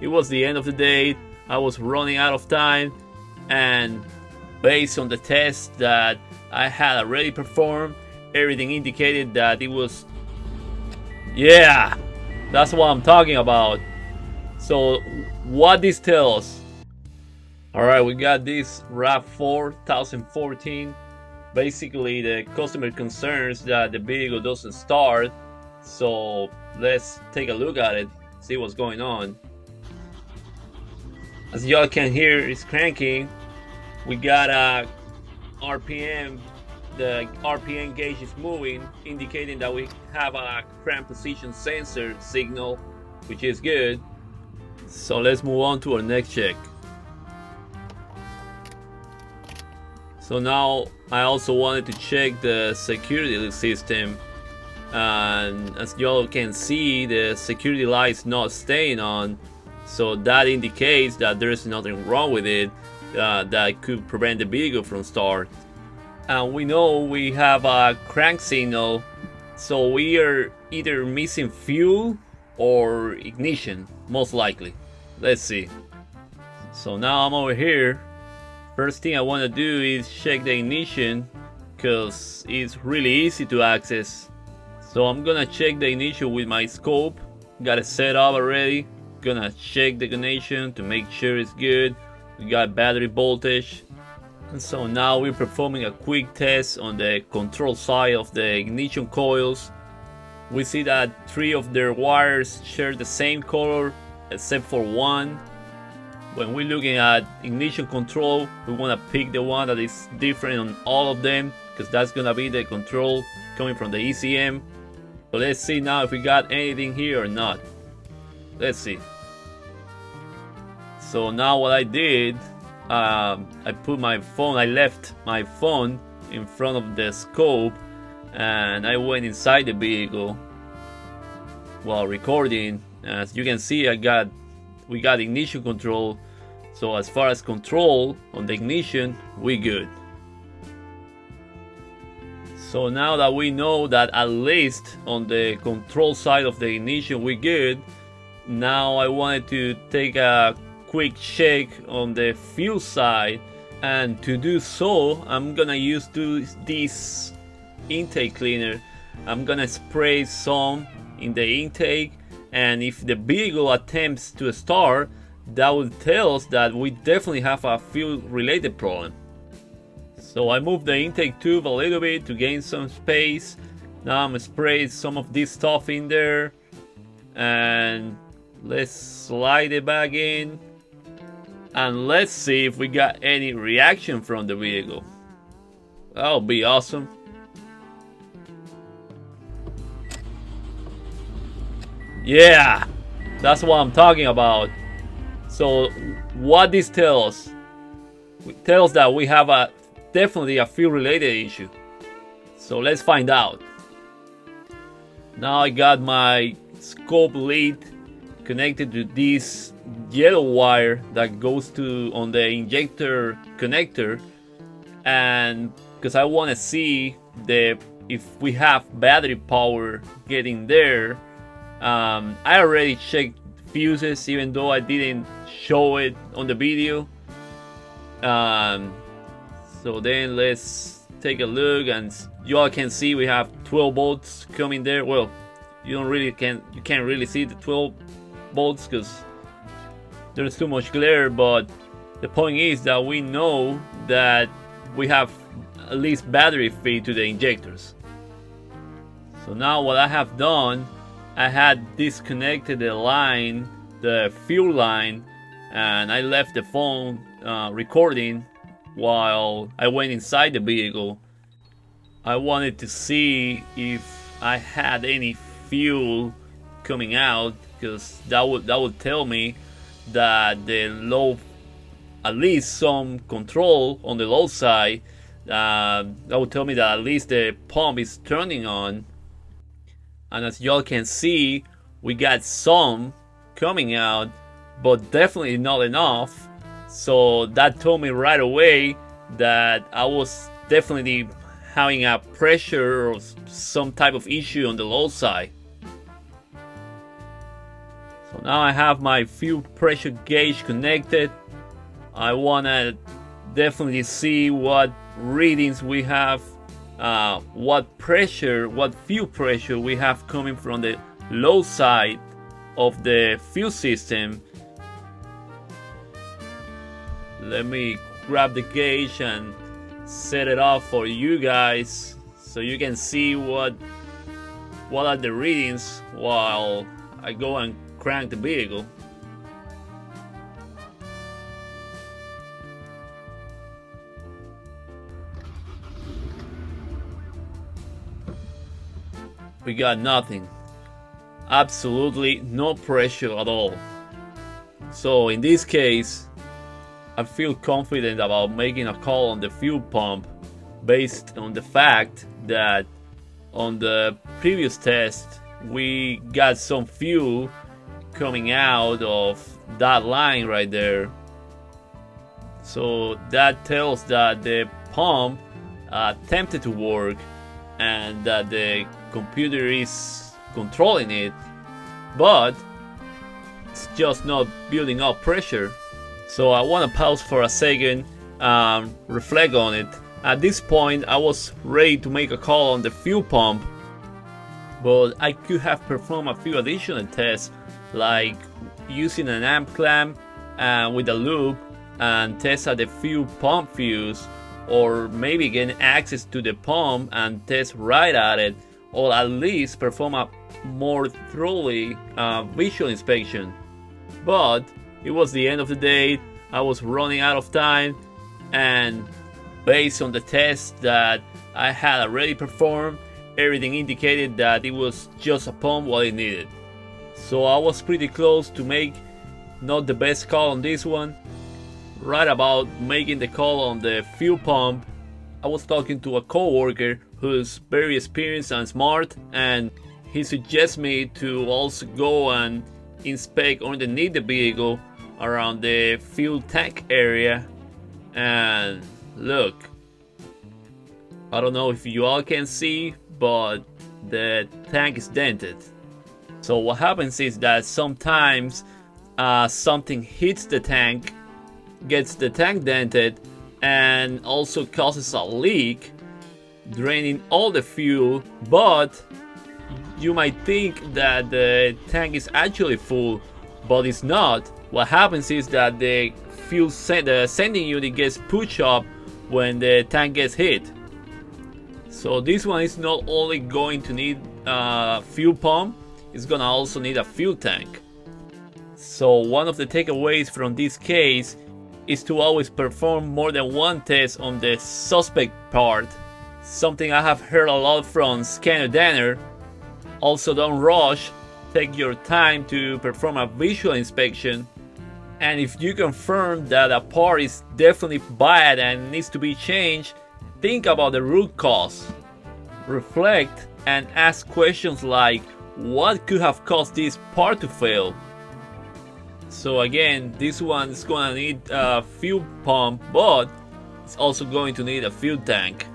It was the end of the day. I was running out of time, and based on the test that I had already performed, everything indicated that it was, yeah, that's what I'm talking about. So what this tells? All right, we got this RAV4 2014. Basically, the customer concerns that the vehicle doesn't start. So let's take a look at it, see what's going on. As y'all can hear, it's cranking. We got a RPM. The RPM gauge is moving, indicating that we have a crank position sensor signal, which is good. So let's move on to our next check. So now I also wanted to check the security system, and as y'all can see, the security light is not staying on, so that indicates that there is nothing wrong with it that could prevent the vehicle from start. And we know we have a crank signal, so we are either missing fuel or ignition, most likely. Let's see. So now I'm over here. First thing I want to do is check the ignition, because it's really easy to access. So I'm gonna check the ignition with my scope. Got it set up already. Gonna check the ignition to make sure it's good. We got battery voltage. And so now we're performing a quick test on the control side of the ignition coils. We see that 3 of their wires share the same color except for one. When we're looking at ignition control, we want to pick the one that is different on all of them, because that's gonna be the control coming from the ECM. But let's see now if we got anything here or not. Let's see. So now what I did, I put my phone, I left my phone in front of the scope, and I went inside the vehicle while recording. As you can see, we got ignition control. So as far as control on the ignition, we good. So now that we know that at least on the control side of the ignition we good, now I wanted to take a quick check on the fuel side, and to do so I'm gonna use this intake cleaner. I'm gonna spray some in the intake, and if the vehicle attempts to start, that will tell us that we definitely have a fuel related problem. So I moved the intake tube a little bit to gain some space. Now I'm spraying some of this stuff in there, and let's slide it back in, and let's see if we got any reaction from the vehicle. That'll be awesome. Yeah, that's what I'm talking about. So what this tells us? It tells that we have definitely a fuel related issue. So let's find out. Now I got my scope lead connected to this yellow wire that goes to on the injector connector, and because I want to see if we have battery power getting there. I already checked fuses, even though I didn't show it on the video. So then let's take a look, and you all can see we have 12 volts coming there. Well, you can't really see the 12 volts because there's too much glare, but the point is that we know that we have at least battery feed to the injectors. So now what I have done, I had disconnected the line, the fuel line, and I left the phone recording while I went inside the vehicle. I wanted to see if I had any fuel coming out, because that would tell me that the low, at least some control on the low side. That would tell me that at least the pump is turning on. And as y'all can see, we got some coming out, but definitely not enough. So that told me right away that I was definitely having a pressure or some type of issue on the low side. So now I have my fuel pressure gauge connected. I wanna definitely see what readings we have, what fuel pressure we have coming from the low side of the fuel system. Let me grab the gauge and set it up for you guys so you can see what are the readings while I go and crank the vehicle. We got nothing. Absolutely no pressure at all. So in this case, I feel confident about making a call on the fuel pump based on the fact that on the previous test we got some fuel coming out of that line right there. So that tells that the pump attempted to work and that the computer is controlling it, but it's just not building up pressure. So I want to pause for a second, reflect on it. At this point I was ready to make a call on the fuel pump, but I could have performed a few additional tests, like using an amp clamp with a loop and test at the fuel pump fuse, or maybe gain access to the pump and test right at it, or at least perform a more thoroughly visual inspection. But it was the end of the day, I was running out of time, and based on the test that I had already performed, everything indicated that it was just a pump what it needed. So I was pretty close to make not the best call on this one. Right about making the call on the fuel pump, I was talking to a co-worker who's very experienced and smart, and he suggests me to also go and inspect underneath the vehicle around the fuel tank area. And look, I don't know if you all can see, but the tank is dented. So what happens is that sometimes something hits the tank, gets the tank dented, and also causes a leak, draining all the fuel. But you might think that the tank is actually full, but it's not. What happens is that the the sending unit gets pushed up when the tank gets hit. So this one is not only going to need a fuel pump, it's gonna also need a fuel tank. So one of the takeaways from this case is to always perform more than one test on the suspect part. Something I have heard a lot from Scanner Danner. Also, don't rush, take your time to perform a visual inspection, and if you confirm that a part is definitely bad and needs to be changed, think about the root cause. Reflect and ask questions like, what could have caused this part to fail? So again, this one is gonna need a fuel pump, but it's also going to need a fuel tank.